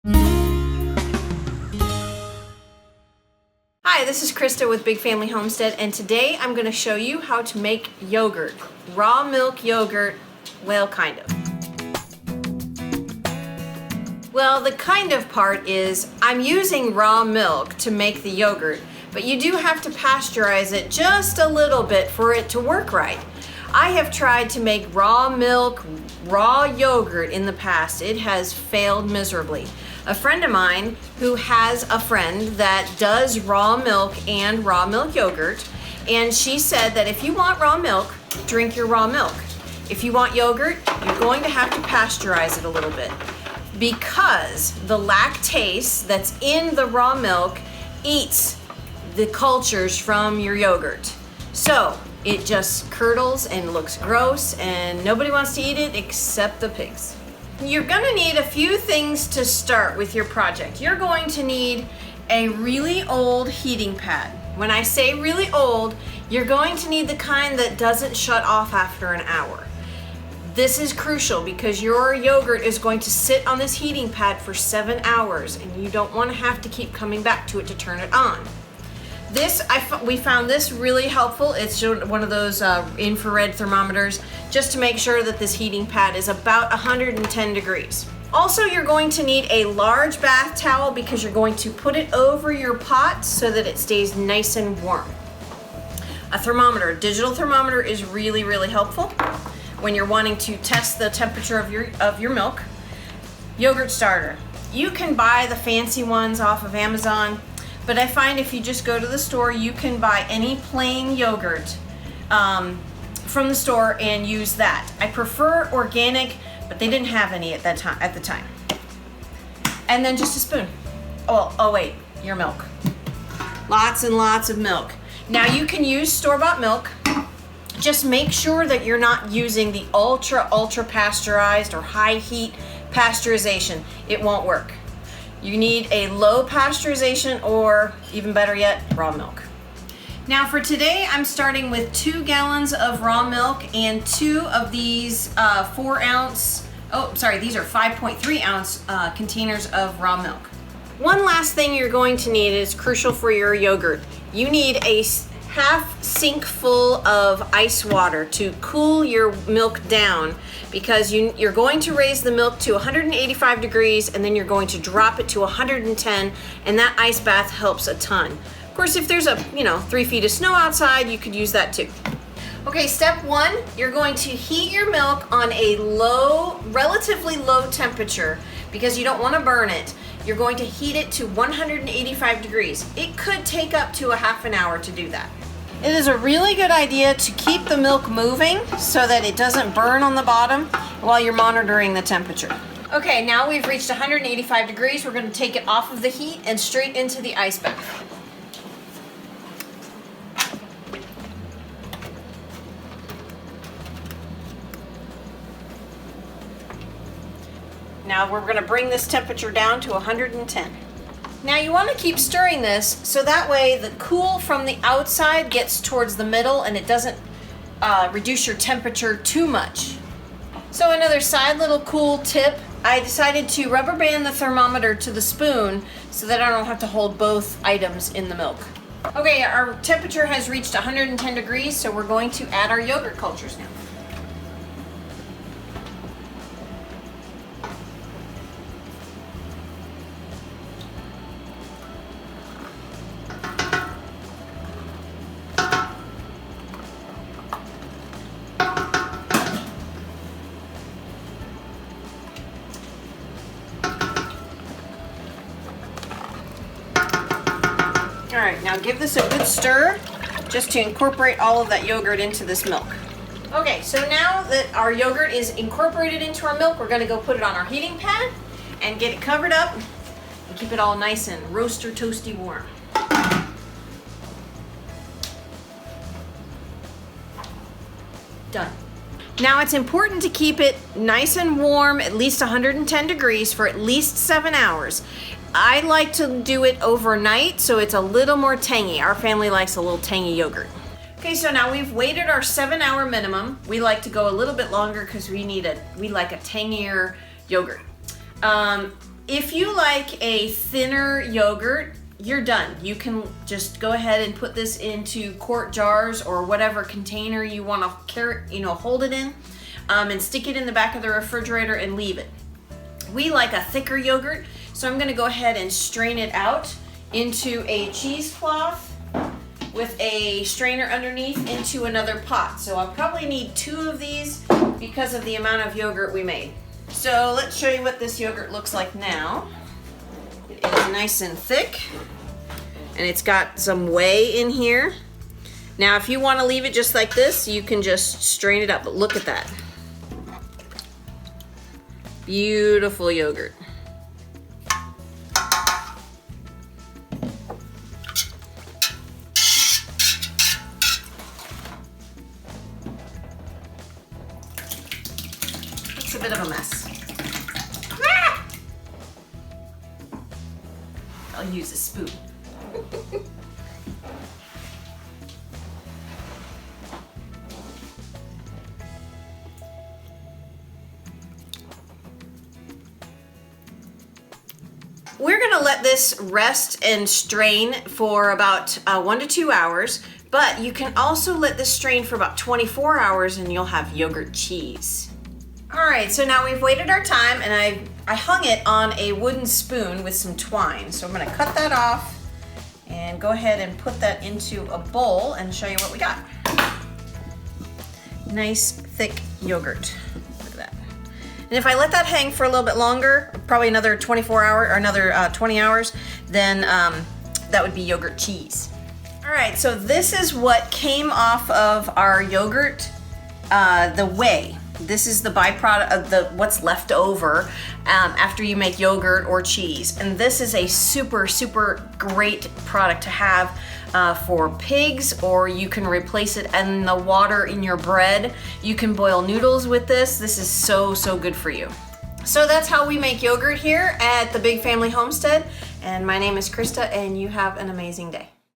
Hi, this is Christa with Big Family Homestead, and today I'm going to show you how to make yogurt. Raw milk yogurt, well, kind of. Well, the kind of part is I'm using raw milk to make the yogurt, but you do have to pasteurize it just a little bit for it to work right. I have tried to make raw milk, raw yogurt in the past. It has failed miserably. A friend of mine who has a friend that does raw milk and raw milk yogurt, and she said that if you want raw milk, drink your raw milk. If you want yogurt, you're going to have to pasteurize it a little bit because the lactase that's in the raw milk eats the cultures from your yogurt. So it just curdles and looks gross, and nobody wants to eat it except the pigs. You're gonna need a few things to start with your project. You're going to need a really old heating pad. When I say really old, you're going to need the kind that doesn't shut off after an hour. This is crucial because your yogurt is going to sit on this heating pad for 7 hours, and you don't want to have to keep coming back to it to turn it on. We found this really helpful. It's one of those infrared thermometers just to make sure that this heating pad is about 110 degrees. Also, you're going to need a large bath towel because you're going to put it over your pot so that it stays nice and warm. A thermometer, a digital thermometer, is really, really helpful when you're wanting to test the temperature of your milk. Yogurt starter. You can buy the fancy ones off of Amazon, but I find if you just go to the store, you can buy any plain yogurt from the store and use that. I prefer organic, but they didn't have any at the time. And then just a spoon. Oh wait, your milk. Lots and lots of milk. Now you can use store-bought milk. Just make sure that you're not using the ultra pasteurized or high heat pasteurization. It won't work. You need a low pasteurization, or even better yet, raw milk. Now for today, I'm starting with 2 gallons of raw milk and 2 of these these are 5.3 ounce containers of raw milk. One last thing you're going to need is crucial for your yogurt. You need a half sink full of ice water to cool your milk down, because you're going to raise the milk to 185 degrees and then you're going to drop it to 110, and that ice bath helps a ton. Of course, if there's 3 feet of snow outside, you could use that too. Okay, step 1, you're going to heat your milk on a relatively low temperature because you don't want to burn it. You're going to heat it to 185 degrees. It could take up to a half an hour to do that. It is a really good idea to keep the milk moving so that it doesn't burn on the bottom while you're monitoring the temperature. Okay, now we've reached 185 degrees. We're going to take it off of the heat and straight into the ice bath. Now we're going to bring this temperature down to 110. Now you want to keep stirring this so that way the cool from the outside gets towards the middle and it doesn't reduce your temperature too much. So another side little cool tip, I decided to rubber band the thermometer to the spoon so that I don't have to hold both items in the milk. Okay, our temperature has reached 110 degrees, so we're going to add our yogurt cultures now. All right, now give this a good stir just to incorporate all of that yogurt into this milk. Okay, so now that our yogurt is incorporated into our milk, we're gonna go put it on our heating pad and get it covered up and keep it all nice and roaster toasty warm. Done. Now it's important to keep it nice and warm, at least 110 degrees for at least 7 hours. I like to do it overnight so it's a little more tangy. Our family likes a little tangy yogurt. Okay, so now we've waited our 7-hour minimum. We like to go a little bit longer because we like a tangier yogurt. If you like a thinner yogurt, you're done. You can just go ahead and put this into quart jars or whatever container you want to carry, hold it in, and stick it in the back of the refrigerator and leave it. We like a thicker yogurt, so I'm going to go ahead and strain it out into a cheesecloth with a strainer underneath into another pot. So I'll probably need 2 of these because of the amount of yogurt we made. So let's show you what this yogurt looks like now. It is nice and thick, and it's got some whey in here. Now if you want to leave it just like this, you can just strain it up, but look at that. Beautiful yogurt. It's a bit of a mess. I'll use a spoon. We're gonna let this rest and strain for about 1 to 2 hours, but you can also let this strain for about 24 hours and you'll have yogurt cheese. All right, so now we've waited our time, and I hung it on a wooden spoon with some twine. So I'm gonna cut that off and go ahead and put that into a bowl and show you what we got. Nice thick yogurt. Look at that. And if I let that hang for a little bit longer, probably another 24 hours or another 20 hours, then that would be yogurt cheese. All right, so this is what came off of our yogurt, the whey. This is the byproduct of what's left over after you make yogurt or cheese. And this is a super, super great product to have for pigs, or you can replace it in the water in your bread. You can boil noodles with this. This is so, so good for you. So that's how we make yogurt here at the Big Family Homestead. And my name is Christa, and you have an amazing day.